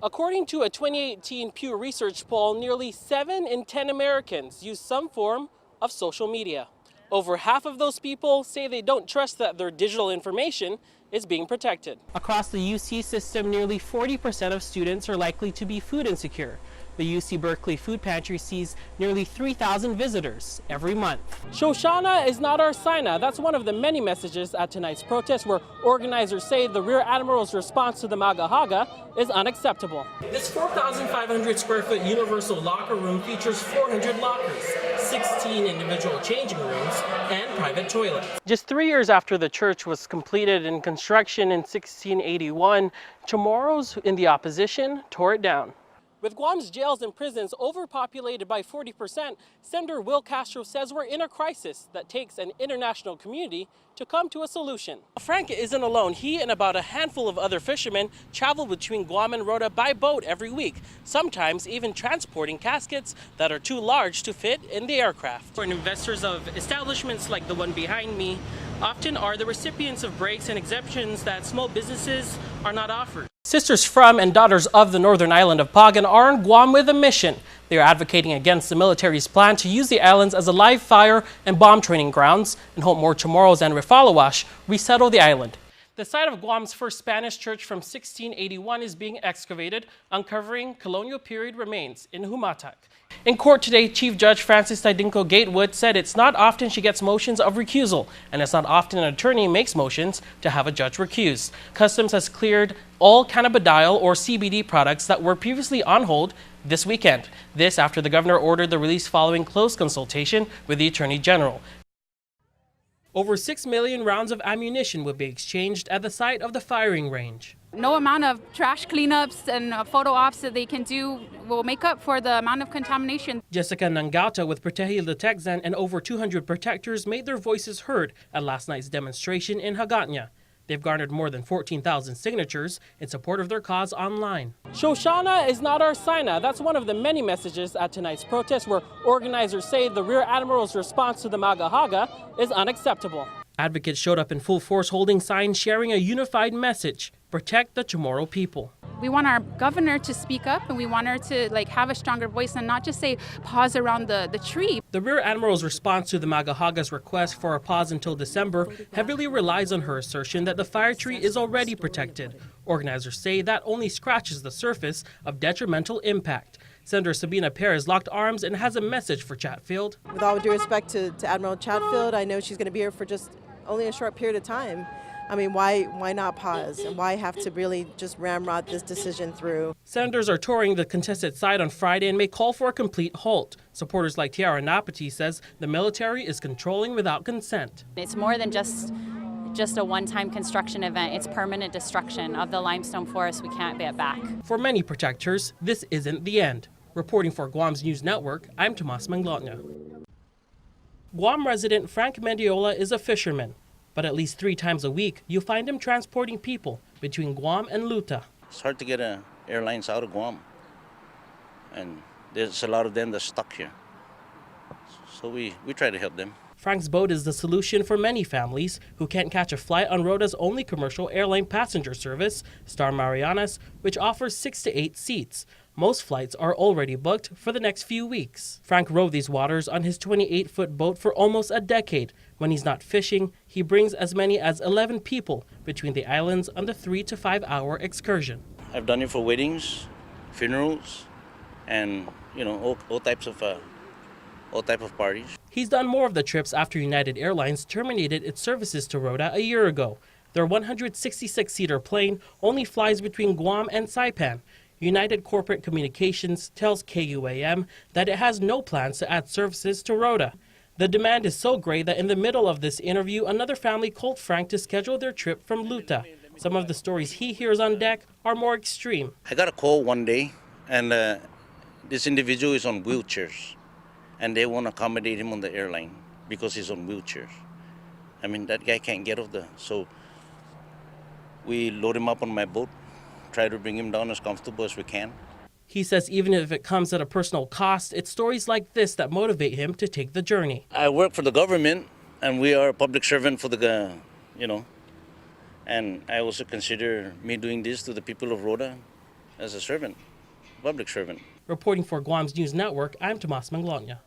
According to a 2018 Pew Research poll, nearly 7 in 10 Americans use some form of social media. Over half of those people say they don't trust that their digital information is being protected. Across the UC system, nearly 40% of students are likely to be food insecure. The UC Berkeley Food Pantry sees nearly 3,000 visitors every month. Shoshana is not our Sina. That's one of the many messages at tonight's protest, where organizers say the Rear Admiral's response to the MAGA Haga is unacceptable. This 4,500 square foot universal locker room features 400 lockers, 16 individual changing rooms, and private toilets. Just 3 years after the church was completed in construction in 1681, Chamorros in the opposition tore it down. With Guam's jails and prisons overpopulated by 40%, Senator Will Castro says we're in a crisis that takes an international community to come to a solution. Frank isn't alone. He and about a handful of other fishermen travel between Guam and Rota by boat every week, sometimes even transporting caskets that are too large to fit in the aircraft. For investors of establishments like the one behind me, often are the recipients of breaks and exemptions that small businesses are not offered. Sisters from and daughters of the northern island of Pagan are on Guam with a mission. They are advocating against the military's plan to use the islands as a live fire and bomb training grounds and hope more Chamorros and Refalawash resettle the island. The site of Guam's first Spanish church from 1681 is being excavated, uncovering colonial period remains in Humatak. In court today, Chief Judge Francis Tidinco Gatewood said it's not often she gets motions of recusal, and it's not often an attorney makes motions to have a judge recused. Customs has cleared all cannabidiol or CBD products that were previously on hold this weekend. This after the governor ordered the release following close consultation with the Attorney General. Over 6 million rounds of ammunition will be exchanged at the site of the firing range. No amount of trash cleanups and photo ops that they can do will make up for the amount of contamination. Jessica Nangauta with Protehil de Texan and over 200 protectors made their voices heard at last night's demonstration in Hagåtña. They've garnered more than 14,000 signatures in support of their cause online. Shoshana is not our Sina. That's one of the many messages at tonight's protest, where organizers say the Rear Admiral's response to the MAGA Haga is unacceptable. Advocates showed up in full force holding signs sharing a unified message: protect the Chamorro people. We want our governor to speak up, and we want her to have a stronger voice and not just say pause around the tree. The Rear Admiral's response to the MAGA Haga's request for a pause until December heavily relies on her assertion that the fire tree is already protected. Organizers say that only scratches the surface of detrimental impact. Senator Sabina Perez locked arms and has a message for Chatfield. With all due respect to Admiral Chatfield, I know she's going to be here for just only a short period of time. I mean, why not pause? And why have to really just ramrod this decision through? Senators are touring the contested site on Friday and may call for a complete halt. Supporters like Tiara Napati says the military is controlling without consent. It's more than just a one-time construction event. It's permanent destruction of the limestone forest we can't get back. For many protectors, this isn't the end. Reporting for Guam's News Network, I'm Tomas Manglotna. Guam resident Frank Mendiola is a fisherman, but at least 3 times a week, you'll find him transporting people between Guam and Luta. It's hard to get airlines out of Guam, and there's a lot of them that's stuck here. So we try to help them. Frank's boat is the solution for many families who can't catch a flight on Rota's only commercial airline passenger service, Star Marianas, which offers 6 to 8 seats. Most flights are already booked for the next few weeks. Frank rode these waters on his 28-foot boat for almost a decade. When he's not fishing, he brings as many as 11 people between the islands on the 3 to 5 hour excursion. I've done it for weddings, funerals, and all types of parties. He's done more of the trips after United Airlines terminated its services to Rota a year ago. Their 166-seater plane only flies between Guam and Saipan. United Corporate Communications tells KUAM that it has no plans to add services to Rota. The demand is so great that in the middle of this interview, another family called Frank to schedule their trip from Luta. Some of the stories he hears on deck are more extreme. I got a call one day, and this individual is on wheelchairs, and they want to accommodate him on the airline because he's on wheelchairs. I mean, that guy can't get off so we load him up on my boat, try to bring him down as comfortable as we can. He says even if it comes at a personal cost, it's stories like this that motivate him to take the journey. I work for the government, and we are a public servant for and I also consider me doing this to the people of Rota as a servant, public servant. Reporting for Guam's News Network, I'm Tomas Manglona.